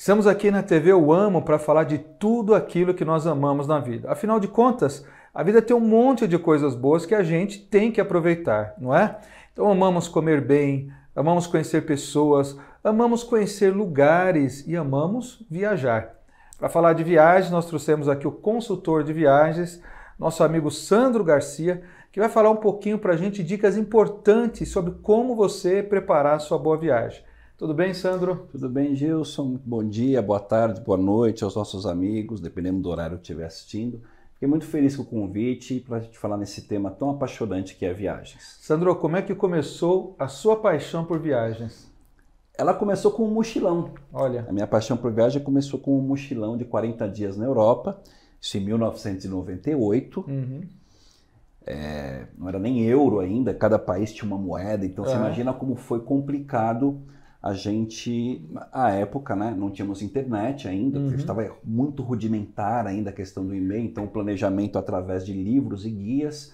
Estamos aqui na TV Eu Amo para falar de tudo aquilo que nós amamos na vida. Afinal de contas, a vida tem um monte de coisas boas que a gente tem que aproveitar, não é? Então amamos comer bem, amamos conhecer pessoas, amamos conhecer lugares e amamos viajar. Para falar de viagens, nós trouxemos aqui o consultor de viagens, nosso amigo Sandro Garcia, que vai falar um pouquinho para a gente dicas importantes sobre como você preparar a sua boa viagem. Tudo bem, Sandro? Tudo bem, Gilson? Bom dia, boa tarde, boa noite aos nossos amigos, dependendo do horário que estiver assistindo. Fiquei muito feliz com o convite para a gente falar nesse tema tão apaixonante que é viagens. Sandro, como é que começou a sua paixão por viagens? Ela começou com um mochilão. Olha. A minha paixão por viagem começou com um mochilão de 40 dias na Europa, isso em 1998. Não era nem euro ainda, cada país tinha uma moeda, então você imagina como foi complicado a gente, à época, né, não tínhamos internet ainda, porque estava muito rudimentar ainda a questão do e-mail, então o planejamento através de livros e guias.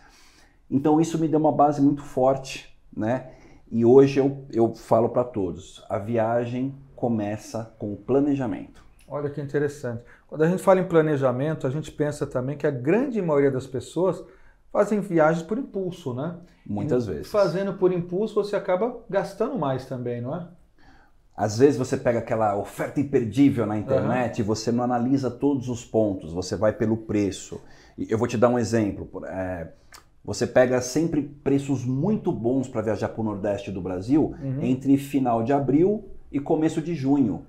Então isso me deu uma base muito forte, né? E hoje eu falo para todos, a viagem começa com o planejamento. Olha que interessante. Quando a gente fala em planejamento, a gente pensa também que a grande maioria das pessoas fazem viagens por impulso, né? Muitas vezes. Fazendo por impulso, você acaba gastando mais também, não é? Às vezes você pega aquela oferta imperdível na internet e você não analisa todos os pontos, você vai pelo preço. E eu vou te dar um exemplo. Você pega sempre preços muito bons para viajar para o Nordeste do Brasil entre final de abril e começo de junho.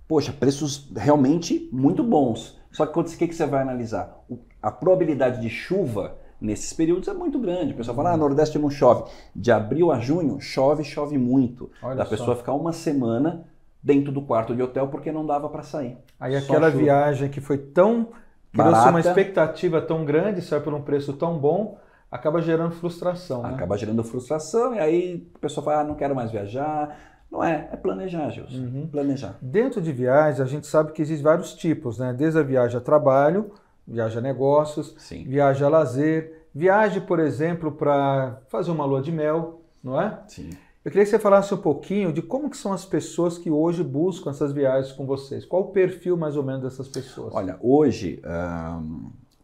Poxa, preços realmente muito bons. Só que o que você vai analisar? A probabilidade de chuva nesses períodos é muito grande. O pessoal fala, Nordeste não chove. De abril a junho, chove muito. Da pessoa ficar uma semana dentro do quarto de hotel porque não dava para sair. Aí aquela viagem que foi tão... criou-se uma expectativa tão grande, saiu por um preço tão bom, acaba gerando frustração, né? Acaba gerando frustração e aí a pessoa fala, não quero mais viajar. Não é planejar, Gilson. Planejar. Dentro de viagem, a gente sabe que existem vários tipos, né? Desde a viagem a trabalho, viagem a negócios, viagem a lazer, viagem, por exemplo, para fazer uma lua de mel, não é? Sim. Eu queria que você falasse um pouquinho de como que são as pessoas que hoje buscam essas viagens com vocês. Qual o perfil, mais ou menos, dessas pessoas? Olha, hoje,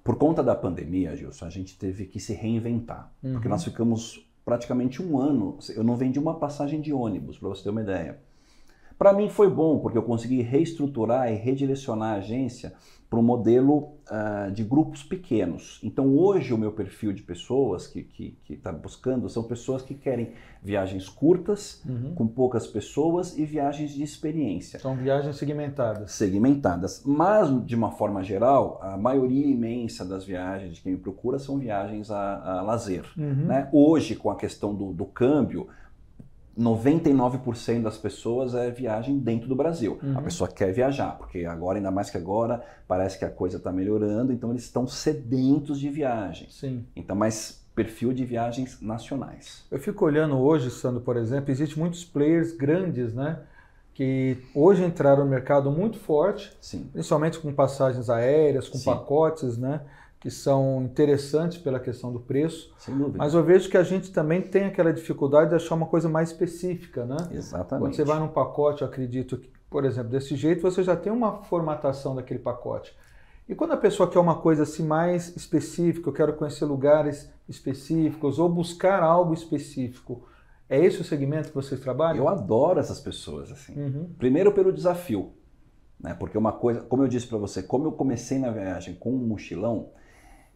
por conta da pandemia, Gilson, a gente teve que se reinventar. Porque nós ficamos praticamente um ano, eu não vendi uma passagem de ônibus, para você ter uma ideia. Para mim foi bom, porque eu consegui reestruturar e redirecionar a agência para um modelo de grupos pequenos. Então hoje o meu perfil de pessoas que está buscando são pessoas que querem viagens curtas, com poucas pessoas e viagens de experiência. São viagens segmentadas. Segmentadas, mas de uma forma geral, a maioria imensa das viagens de quem me procura são viagens a lazer. Né? Hoje, com a questão do câmbio, 99% das pessoas é viagem dentro do Brasil. A pessoa quer viajar, porque agora, ainda mais que agora, parece que a coisa está melhorando, então eles estão sedentos de viagens. Sim. Então, mais perfil de viagens nacionais. Eu fico olhando hoje, Sandro, por exemplo, existem muitos players grandes, né? Que hoje entraram no mercado muito forte, principalmente com passagens aéreas, com pacotes, né? Que são interessantes pela questão do preço. Sem dúvida. Mas eu vejo que a gente também tem aquela dificuldade de achar uma coisa mais específica, né? Exatamente. Quando você vai num pacote, eu acredito que, por exemplo, desse jeito, você já tem uma formatação daquele pacote. E quando a pessoa quer uma coisa assim mais específica, eu quero conhecer lugares específicos ou buscar algo específico, é esse o segmento que vocês trabalham? Eu adoro essas pessoas, assim. Primeiro pelo desafio, né? Porque uma coisa, como eu disse para você, como eu comecei na viagem com um mochilão,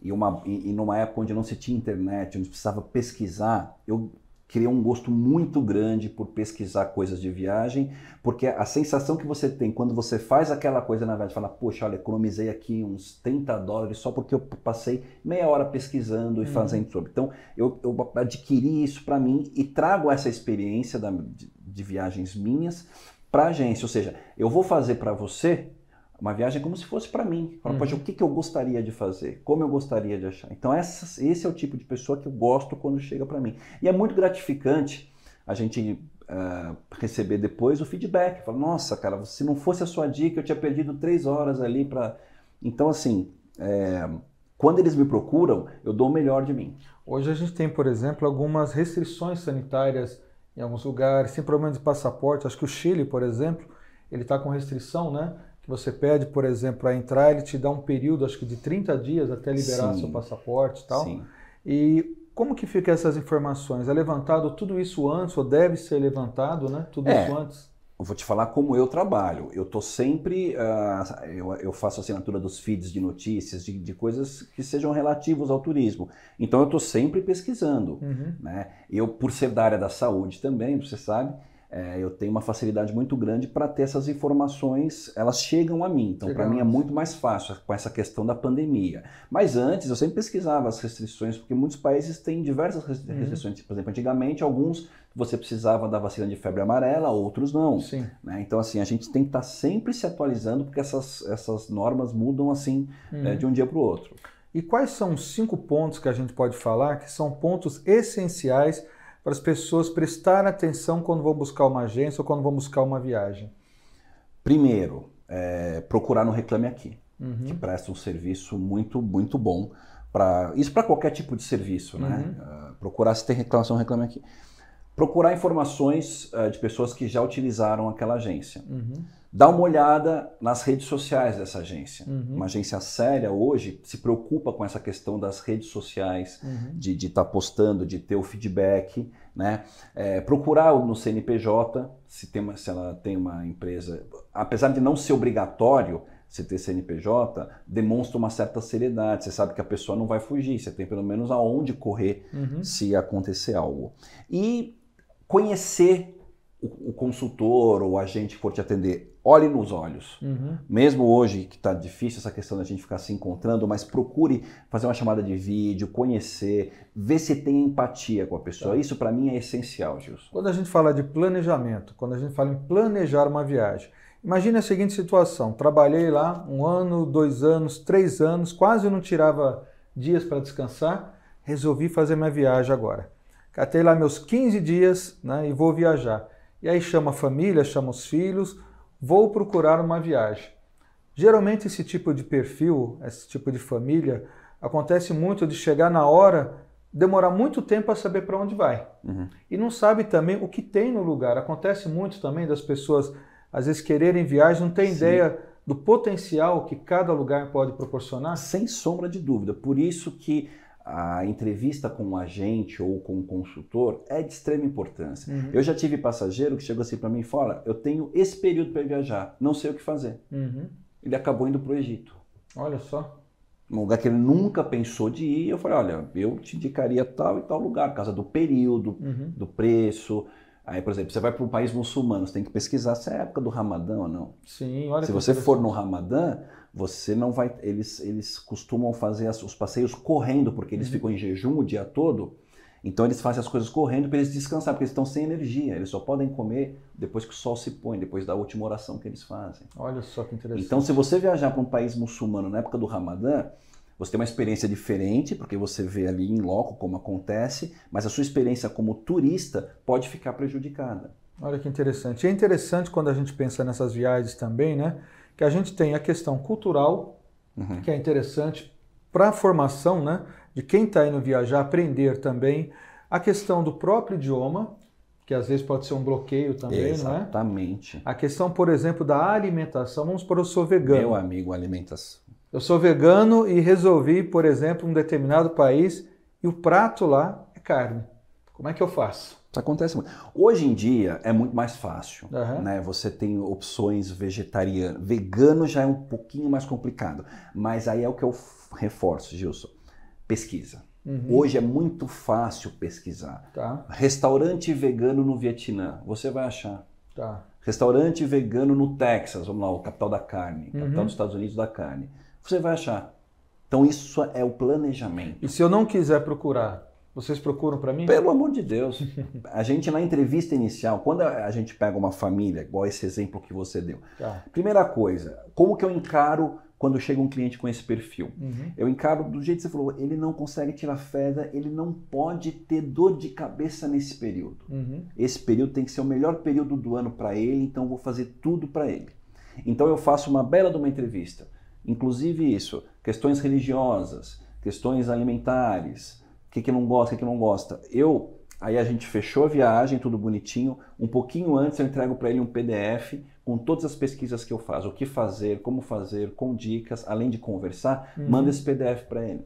e numa época onde não se tinha internet, onde precisava pesquisar, eu criei um gosto muito grande por pesquisar coisas de viagem, porque a sensação que você tem quando você faz aquela coisa na viagem, fala, poxa, olha, economizei aqui uns $30 só porque eu passei meia hora pesquisando e fazendo sobre. Então, eu adquiri isso para mim e trago essa experiência de viagens minhas para a agência. Ou seja, eu vou fazer para você uma viagem como se fosse para mim. Fala, poxa, o que eu gostaria de fazer? Como eu gostaria de achar? Então esse é o tipo de pessoa que eu gosto quando chega para mim. E é muito gratificante a gente receber depois o feedback. Fala, nossa, cara, se não fosse a sua dica, eu tinha perdido 3 horas ali para... Então, assim, quando eles me procuram, eu dou o melhor de mim. Hoje a gente tem, por exemplo, algumas restrições sanitárias em alguns lugares, sem problema de passaporte. Acho que o Chile, por exemplo, ele está com restrição, né? Que você pede, por exemplo, para entrar, ele te dá um período, acho que de 30 dias até liberar seu passaporte e tal. Sim. E como que fica essas informações? É levantado tudo isso antes, ou deve ser levantado, né? Tudo isso antes? Eu vou te falar como eu trabalho. Eu tô sempre, eu faço assinatura dos feeds de notícias, de coisas que sejam relativos ao turismo. Então eu tô sempre pesquisando, né? Eu, por ser da área da saúde também, você sabe, eu tenho uma facilidade muito grande para ter essas informações, elas chegam a mim. Então, para mim é muito mais fácil com essa questão da pandemia. Mas antes, eu sempre pesquisava as restrições, porque muitos países têm diversas restrições. Por exemplo, antigamente, alguns você precisava da vacina de febre amarela, outros não. Sim. Né? Então, assim, a gente tem que estar sempre se atualizando, porque essas normas mudam, assim, de um dia para o outro. E quais são os 5 pontos que a gente pode falar que são pontos essenciais para as pessoas prestarem atenção quando vão buscar uma agência ou quando vão buscar uma viagem? Primeiro, procurar no Reclame Aqui, que presta um serviço muito, muito bom. Isso para qualquer tipo de serviço, né? Procurar se tem reclamação, Reclame Aqui. Procurar informações de pessoas que já utilizaram aquela agência. Dá uma olhada nas redes sociais dessa agência. Uma agência séria hoje se preocupa com essa questão das redes sociais, de estar postando, de ter o feedback, né? Procurar no CNPJ, se ela tem uma empresa, apesar de não ser obrigatório você ter CNPJ, demonstra uma certa seriedade. Você sabe que a pessoa não vai fugir, você tem pelo menos aonde correr se acontecer algo. E conhecer o consultor ou o agente que for te atender. Olhe nos olhos. Mesmo hoje que está difícil essa questão da gente ficar se encontrando, mas procure fazer uma chamada de vídeo, conhecer, ver se tem empatia com a pessoa. Isso para mim é essencial, Gilson. Quando a gente fala de planejamento, quando a gente fala em planejar uma viagem, imagine a seguinte situação: trabalhei lá 1 ano, 2 anos, 3 anos, quase não tirava dias para descansar, resolvi fazer minha viagem agora. Catei lá meus 15 dias, né, e vou viajar. E aí chama a família, chama os filhos, vou procurar uma viagem. Geralmente esse tipo de perfil, esse tipo de família, acontece muito de chegar na hora, demorar muito tempo a saber para onde vai. E não sabe também o que tem no lugar. Acontece muito também das pessoas, às vezes, quererem viagem, não tem ideia do potencial que cada lugar pode proporcionar? Sem sombra de dúvida. Por isso que a entrevista com um agente ou com um consultor é de extrema importância. Eu já tive passageiro que chegou assim para mim e falou: eu tenho esse período para viajar, não sei o que fazer. Ele acabou indo para o Egito. Olha só. Um lugar que ele nunca pensou de ir. Eu falei: olha, eu te indicaria tal e tal lugar, por causa do período, do preço. Aí, por exemplo, você vai para um país muçulmano, você tem que pesquisar se é época do Ramadã ou não. Sim, olha. Se você for no Ramadã, você não vai. Eles costumam fazer os passeios correndo, porque eles ficam em jejum o dia todo. Então eles fazem as coisas correndo para eles descansar, porque eles estão sem energia. Eles só podem comer depois que o sol se põe, depois da última oração que eles fazem. Olha só que interessante. Então, se você viajar para um país muçulmano na época do Ramadã, você tem uma experiência diferente, porque você vê ali em loco como acontece, mas a sua experiência como turista pode ficar prejudicada. Olha que interessante. E é interessante quando a gente pensa nessas viagens também, né? Que a gente tem a questão cultural, que é interessante para a formação, né, de quem está indo viajar, aprender também. A questão do próprio idioma, que às vezes pode ser um bloqueio também, Exatamente. não é? A questão, por exemplo, da alimentação. Vamos supor, eu sou vegano. Meu amigo, alimentação. Eu sou vegano e resolvi, por exemplo, um determinado país e o prato lá é carne. Como é que eu faço? Isso acontece muito. Hoje em dia é muito mais fácil, né? Você tem opções vegetarianas. Vegano já é um pouquinho mais complicado, mas aí é o que eu reforço, Gilson. Pesquisa. Hoje é muito fácil pesquisar. Restaurante vegano no Vietnã, você vai achar. Restaurante vegano no Texas, vamos lá, o capital da carne, capital dos Estados Unidos da carne, você vai achar. Então isso é o planejamento. E se eu não quiser procurar, vocês procuram para mim? Pelo amor de Deus. A gente, na entrevista inicial, quando a gente pega uma família, igual esse exemplo que você deu, primeira coisa, como que eu encaro quando chega um cliente com esse perfil? Eu encaro do jeito que você falou: ele não consegue tirar férias, ele não pode ter dor de cabeça nesse período. Esse período tem que ser o melhor período do ano para ele, então eu vou fazer tudo para ele. Então eu faço uma bela de uma entrevista. Inclusive isso, questões religiosas, questões alimentares, o que não gosta, o que não gosta. Eu Aí a gente fechou a viagem, tudo bonitinho. Um pouquinho antes eu entrego para ele um PDF com todas as pesquisas que eu faço. O que fazer, como fazer, com dicas, além de conversar, manda esse PDF para ele.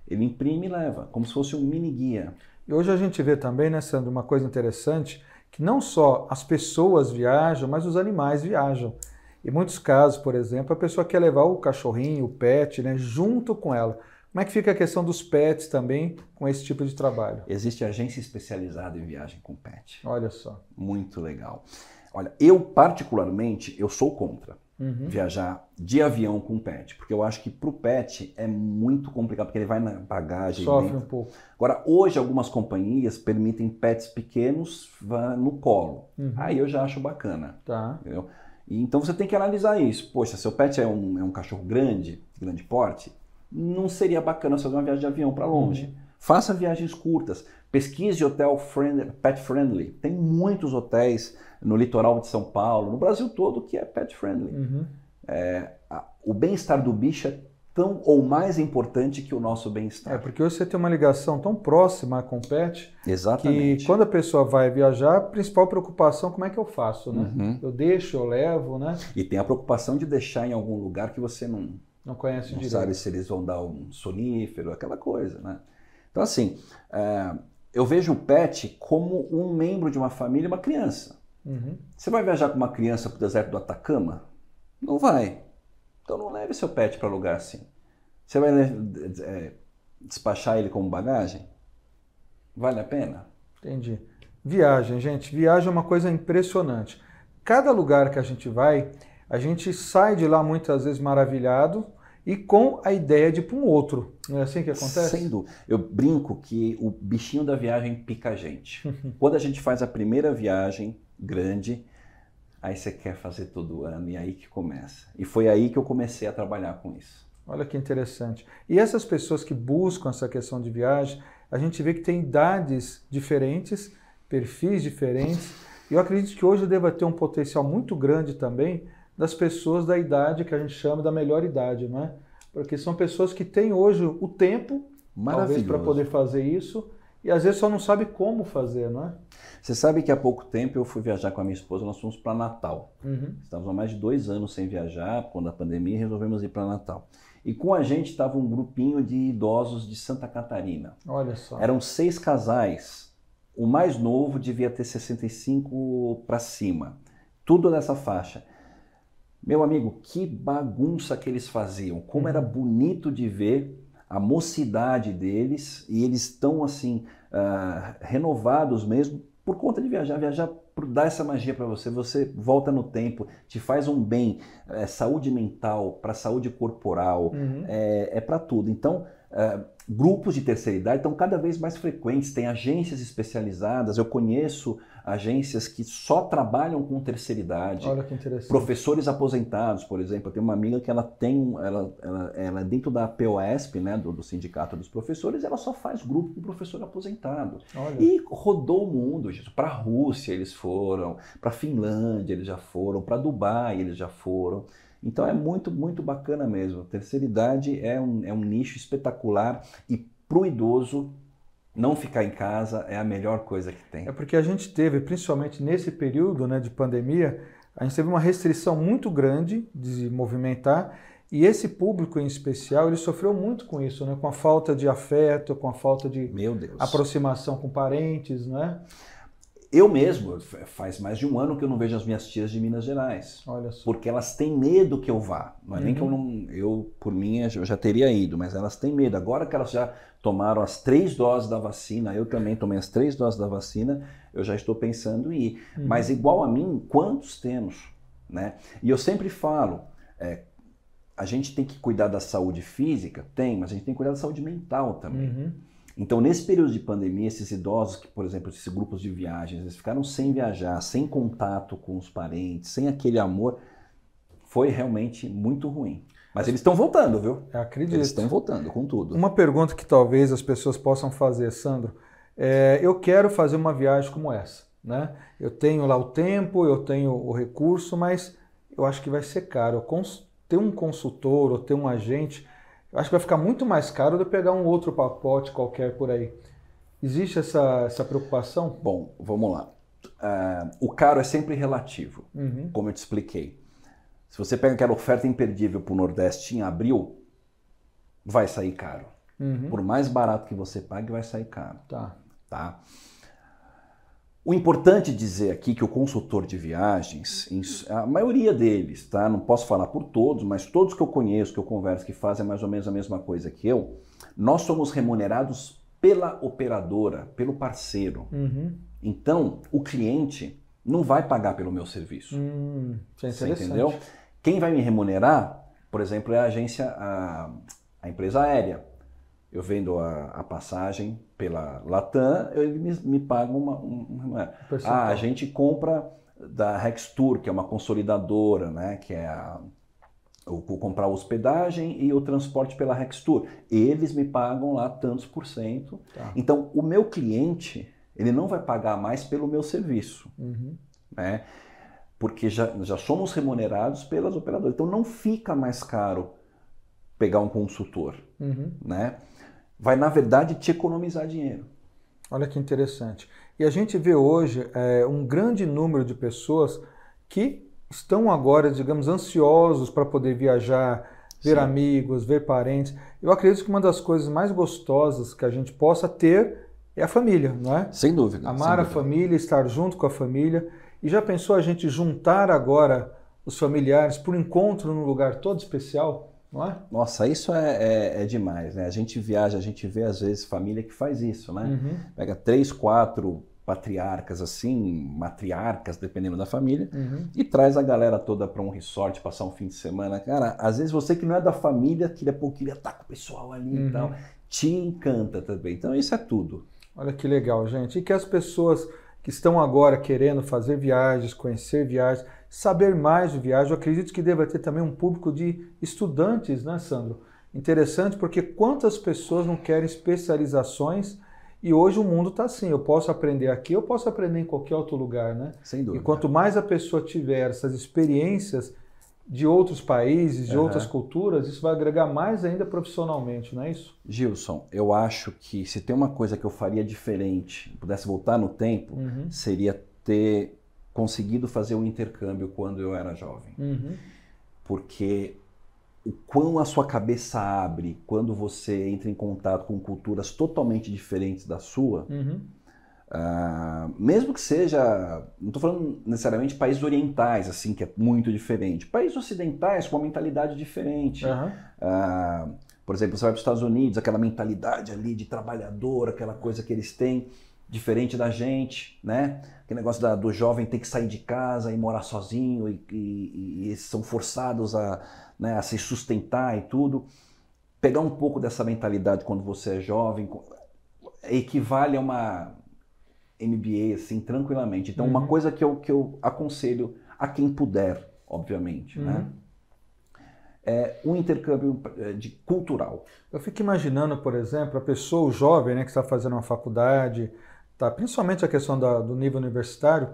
Ele imprime e leva, como se fosse um mini guia. E hoje a gente vê também, né, Sandro, uma coisa interessante, que não só as pessoas viajam, mas os animais viajam. Em muitos casos, por exemplo, a pessoa quer levar o cachorrinho, o pet, né, junto com ela. Como é que fica a questão dos pets também com esse tipo de trabalho? Existe agência especializada em viagem com pet. Olha só. Muito legal. Olha, eu particularmente, eu sou contra viajar de avião com pet, porque eu acho que para o pet é muito complicado, porque ele vai na bagagem. Sofre um pouco. Agora, hoje algumas companhias permitem pets pequenos no colo. Aí eu já acho bacana. Tá. Entendeu? E então você tem que analisar isso. Poxa, seu pet é um cachorro grande porte, não seria bacana fazer uma viagem de avião para longe. Faça viagens curtas. Pesquise hotel pet friendly. Tem muitos hotéis no litoral de São Paulo, no Brasil todo, que é pet friendly. O bem-estar do bicho é tão ou mais importante que o nosso bem-estar. Porque hoje você tem uma ligação tão próxima com o pet. Exatamente. Que quando a pessoa vai viajar, a principal preocupação, como é que eu faço, né? Eu deixo, eu levo, né? E tem a preocupação de deixar em algum lugar que você não conhece direito. Não sabe se eles vão dar um sonífero, aquela coisa, né? Então, assim, eu vejo o pet como um membro de uma família, uma criança. Você vai viajar com uma criança para o deserto do Atacama? Não vai. Então não leve seu pet para lugar assim. Você vai despachar ele como bagagem? Vale a pena? Entendi. Viagem, gente. Viagem é uma coisa impressionante. Cada lugar que a gente sai de lá muitas vezes maravilhado e com a ideia de ir para um outro. Não é assim que acontece? Sem dúvida. Eu brinco que o bichinho da viagem pica a gente. Quando a gente faz a primeira viagem grande, aí você quer fazer todo ano e aí que começa. E foi aí que eu comecei a trabalhar com isso. Olha que interessante. E essas pessoas que buscam essa questão de viagem, a gente vê que tem idades diferentes, perfis diferentes. E eu acredito que hoje deva ter um potencial muito grande também das pessoas da idade que a gente chama da melhor idade, não é? Porque são pessoas que têm hoje o tempo, talvez, para poder fazer isso, e às vezes só não sabe como fazer, não é? Você sabe que há pouco tempo eu fui viajar com a minha esposa, nós fomos para Natal. Estávamos há mais de 2 anos sem viajar, quando a pandemia, resolvemos ir para Natal. E com a gente estava um grupinho de idosos de Santa Catarina. Olha só. Eram 6 casais. O mais novo devia ter 65 para cima. Tudo nessa faixa. Meu amigo, que bagunça que eles faziam. Como era bonito de ver a mocidade deles. E eles estão assim, renovados mesmo por conta de viajar. Viajar dá essa magia para você. Você volta no tempo, te faz um bem. Saúde mental, para saúde corporal. É para tudo. Então, grupos de terceira idade estão cada vez mais frequentes. Tem agências especializadas. Eu conheço agências que só trabalham com terceira idade. Olha que interessante. Professores aposentados, por exemplo. Eu tenho uma amiga que ela é dentro da POSP, né, do Sindicato dos Professores, ela só faz grupo com professor aposentado. Olha. E rodou o mundo. Para a Rússia eles foram, para a Finlândia eles já foram, para Dubai eles já foram. Então é muito, muito bacana mesmo. Terceira idade é um nicho espetacular e para o idoso não ficar em casa é a melhor coisa que tem. É porque a gente teve, principalmente nesse período, né, de pandemia, a gente teve uma restrição muito grande de movimentar e esse público em especial, ele sofreu muito com isso, né, com a falta de afeto, com a falta de aproximação com parentes, né? Eu mesmo, faz mais de 1 ano que eu não vejo as minhas tias de Minas Gerais. Olha só. Porque elas têm medo que eu vá. Não é nem que eu, por mim, eu já teria ido, mas elas têm medo. Agora que elas já tomaram as 3 doses da vacina, eu também tomei as 3 doses da vacina, eu já estou pensando em ir. Mas igual a mim, quantos temos? Né? E eu sempre falo, a gente tem que cuidar da saúde física? Tem, mas a gente tem que cuidar da saúde mental também. Então, nesse período de pandemia, esses idosos, que, por exemplo, esses grupos de viagens, eles ficaram sem viajar, sem contato com os parentes, sem aquele amor, foi realmente muito ruim. Mas eles estão voltando, viu? Eu acredito. Eles estão voltando com tudo. Uma pergunta que talvez as pessoas possam fazer, Sandro, eu quero fazer uma viagem como essa, né? Eu tenho lá o tempo, eu tenho o recurso, mas eu acho que vai ser caro. Ter um consultor ou ter um agente, eu acho que vai ficar muito mais caro do que pegar um outro pacote qualquer por aí. Existe essa preocupação? Bom, vamos lá. O caro é sempre relativo, como eu te expliquei. Se você pega aquela oferta imperdível para o Nordeste em abril, vai sair caro. Por mais barato que você pague, vai sair caro. Tá? O importante dizer aqui que o consultor de viagens, a maioria deles, tá? Não posso falar por todos, mas todos que eu conheço, que eu converso, que fazem mais ou menos a mesma coisa que eu, nós somos remunerados pela operadora, pelo parceiro. Então, o cliente não vai pagar pelo meu serviço. Isso é interessante. Você entendeu? Quem vai me remunerar, por exemplo, é a agência, a empresa aérea. Eu vendo a passagem pela Latam, eles me pagam a gente compra da Rextur, que é uma consolidadora, né, que é comprar a hospedagem e o transporte pela Rextur. Eles me pagam lá tantos %. Então, o meu cliente, ele não vai pagar mais pelo meu serviço, né? Porque já somos remunerados pelas operadoras. Então, não fica mais caro pegar um consultor, né? Vai, na verdade, te economizar dinheiro. Olha que interessante. E a gente vê hoje um grande número de pessoas que estão agora, digamos, ansiosos para poder viajar, ver amigos, ver parentes. Eu acredito que uma das coisas mais gostosas que a gente possa ter é a família, não é? Sem dúvida. Amar a família, estar junto com a família. E já pensou a gente juntar agora os familiares por um encontro num lugar todo especial? Não é? Nossa, isso é demais, né? A gente viaja, a gente vê às vezes família que faz isso, né? Pega 3, 4 patriarcas assim, matriarcas, dependendo da família, e traz a galera toda para um resort, passar um fim de semana. Cara, às vezes você que não é da família, queria estar com o pessoal ali e tal, te encanta também. Então isso é tudo. Olha que legal, gente. E que as pessoas que estão agora querendo fazer viagens, conhecer viagens, saber mais de viagem, eu acredito que deva ter também um público de estudantes, né, Sandro? Interessante, porque quantas pessoas não querem especializações e hoje o mundo está assim, eu posso aprender aqui, eu posso aprender em qualquer outro lugar, né? Sem dúvida. E quanto mais a pessoa tiver essas experiências de outros países, de outras culturas, isso vai agregar mais ainda profissionalmente, não é isso? Gilson, eu acho que se tem uma coisa que eu faria diferente, pudesse voltar no tempo, seria ter conseguido fazer um intercâmbio quando eu era jovem. Porque o quão a sua cabeça abre quando você entra em contato com culturas totalmente diferentes da sua, mesmo que seja, não estou falando necessariamente países orientais, assim, que é muito diferente, países ocidentais com uma mentalidade diferente. Por exemplo, você vai para os Estados Unidos, aquela mentalidade ali de trabalhador, aquela coisa que eles têm, diferente da gente, né? Aquele negócio do jovem ter que sair de casa e morar sozinho e eles são forçados a se sustentar e tudo. Pegar um pouco dessa mentalidade quando você é jovem equivale a uma MBA, assim, tranquilamente. Então, uma coisa que eu aconselho a quem puder, obviamente, né? É um intercâmbio cultural. Eu fico imaginando, por exemplo, a pessoa, o jovem, né, que está fazendo uma faculdade, principalmente a questão do nível universitário,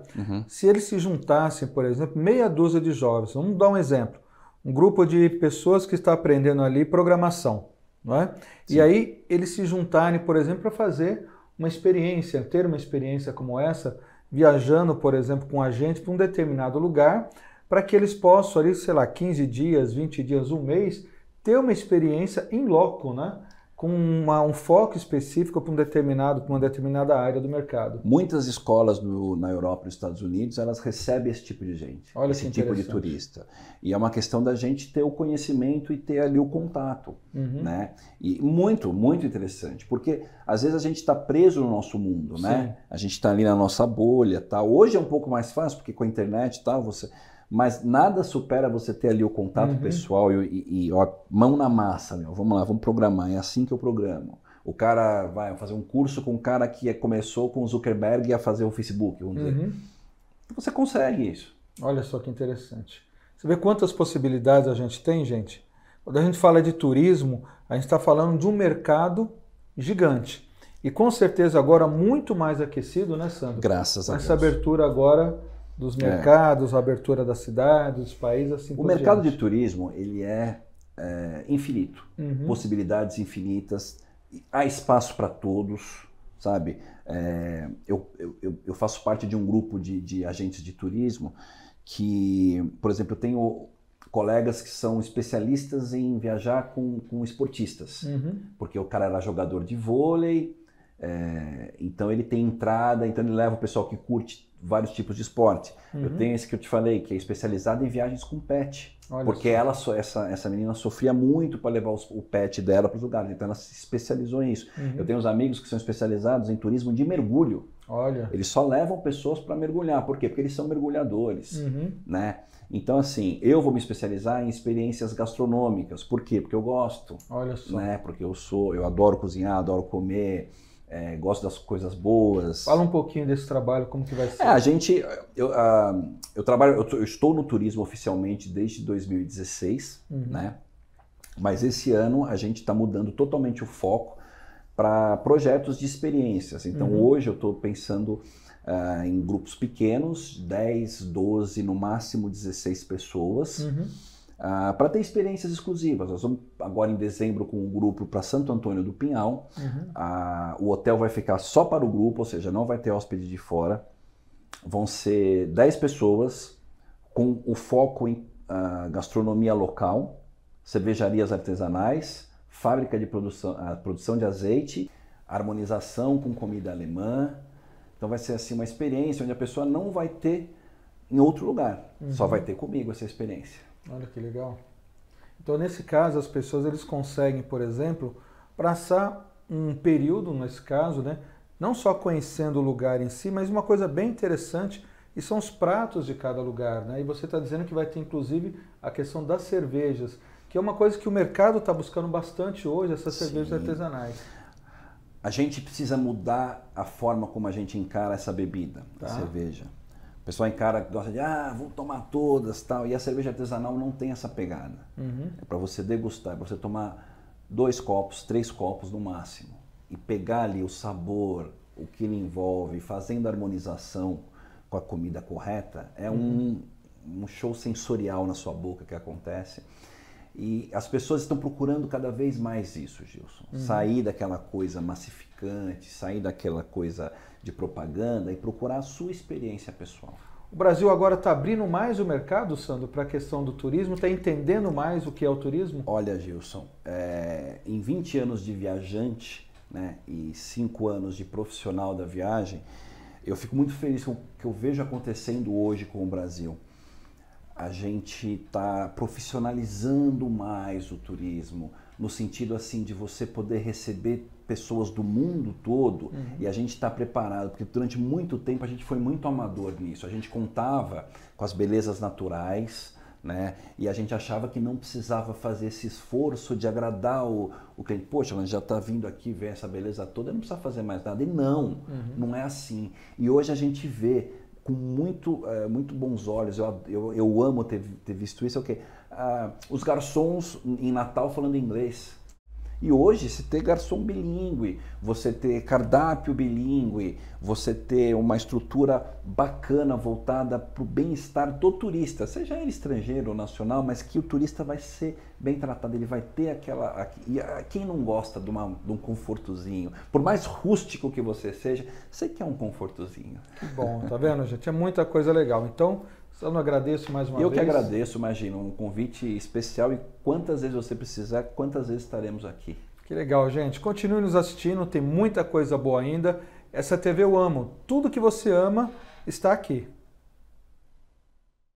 se eles se juntassem, por exemplo, meia dúzia de jovens, vamos dar um exemplo, um grupo de pessoas que está aprendendo ali programação, não é? E aí eles se juntarem, por exemplo, para fazer uma experiência, ter uma experiência como essa, viajando, por exemplo, com a gente para um determinado lugar, para que eles possam ali, sei lá, 15 dias, 20 dias, um mês, ter uma experiência in loco, né? Com um foco específico para uma determinada área do mercado. Muitas escolas na Europa e nos Estados Unidos, elas recebem esse tipo de gente, esse tipo de turista. E é uma questão da gente ter o conhecimento e ter ali o contato, né? E muito, muito interessante, porque às vezes a gente está preso no nosso mundo, né? A gente está ali na nossa bolha, tá? Hoje é um pouco mais fácil, porque com a internet, tá? Mas nada supera você ter ali o contato pessoal e mão na massa, meu. Vamos lá, vamos programar. É assim que eu programo. O cara vai fazer um curso com um cara que começou com o Zuckerberg a fazer o Facebook, vamos dizer. Você consegue isso. Olha só que interessante. Você vê quantas possibilidades a gente tem, gente? Quando a gente fala de turismo, a gente está falando de um mercado gigante. E com certeza agora muito mais aquecido, né, Sandro? Graças a Deus. Essa abertura agora dos mercados, a abertura da cidade, dos países, assim por diante. O mercado de turismo, ele é infinito. Possibilidades infinitas. Há espaço para todos, sabe? Eu faço parte de um grupo de agentes de turismo que, por exemplo, eu tenho colegas que são especialistas em viajar com esportistas, porque o cara era jogador de vôlei, então ele tem entrada, então ele leva o pessoal que curte vários tipos de esporte. Eu tenho esse que eu te falei, que é especializado em viagens com pet. Olha, porque essa menina sofria muito para levar o pet dela para os lugares, então ela se especializou nisso. Eu tenho uns amigos que são especializados em turismo de mergulho. Olha. Eles só levam pessoas para mergulhar. Por quê? Porque eles são mergulhadores, né? Então, assim, eu vou me especializar em experiências gastronômicas. Por quê? Porque eu gosto. Olha só. Né? Porque eu adoro cozinhar, adoro comer, gosto das coisas boas. Fala um pouquinho desse trabalho, como que vai ser? Eu estou no turismo oficialmente desde 2016, né? Mas esse ano a gente está mudando totalmente o foco para projetos de experiências. Então hoje eu estou pensando em grupos pequenos, 10, 12, no máximo 16 pessoas, para ter experiências exclusivas. Nós vamos agora em dezembro com um grupo para Santo Antônio do Pinhal. O hotel vai ficar só para o grupo, ou seja, não vai ter hóspede de fora. Vão ser 10 pessoas com o foco em gastronomia local, cervejarias artesanais, fábrica de produção de azeite, harmonização com comida alemã. Então vai ser assim uma experiência onde a pessoa não vai ter em outro lugar, só vai ter comigo essa experiência. Olha que legal. Então nesse caso as pessoas eles conseguem, por exemplo, passar um período, nesse caso, né, não só conhecendo o lugar em si, mas uma coisa bem interessante, e são os pratos de cada lugar, né? E você está dizendo que vai ter inclusive a questão das cervejas, que é uma coisa que o mercado está buscando bastante hoje, essas cervejas artesanais. A gente precisa mudar a forma como a gente encara essa bebida, a cerveja. O pessoal encara, gosta de, vou tomar todas, tal, e a cerveja artesanal não tem essa pegada. É para você degustar, é para você tomar 2 copos, 3 copos no máximo, e pegar ali o sabor, o que ele envolve, fazendo a harmonização com a comida correta, é um show sensorial na sua boca que acontece. E as pessoas estão procurando cada vez mais isso, Gilson. Sair daquela coisa massificante, sair daquela coisa de propaganda e procurar a sua experiência pessoal. O Brasil agora está abrindo mais o mercado, Sandro, para a questão do turismo? Está entendendo mais o que é o turismo? Olha, Gilson, em 20 anos de viajante, né, e 5 anos de profissional da viagem, eu fico muito feliz com o que eu vejo acontecendo hoje com o Brasil. A gente está profissionalizando mais o turismo, no sentido assim de você poder receber pessoas do mundo todo, e a gente está preparado, porque durante muito tempo a gente foi muito amador nisso. A gente contava com as belezas naturais, né? E a gente achava que não precisava fazer esse esforço de agradar o cliente. Poxa, ela já está vindo aqui ver essa beleza toda, não precisa fazer mais nada. E não, não é assim. E hoje a gente vê com muito bons olhos, eu amo ter visto isso, os garçons em Natal falando inglês. E hoje, se ter garçom bilíngue, você ter cardápio bilíngue, você ter uma estrutura bacana voltada para o bem-estar do turista, seja ele estrangeiro ou nacional, mas que o turista vai ser bem tratado, ele vai ter aquela... E quem não gosta de um confortozinho? Por mais rústico que você seja, você quer um confortozinho. Que bom, tá vendo, gente? É muita coisa legal. Então, eu não agradeço mais uma vez. Eu que agradeço, imagina, um convite especial e quantas vezes você precisar, quantas vezes estaremos aqui. Que legal, gente. Continue nos assistindo, tem muita coisa boa ainda. Essa TV eu amo. Tudo que você ama está aqui.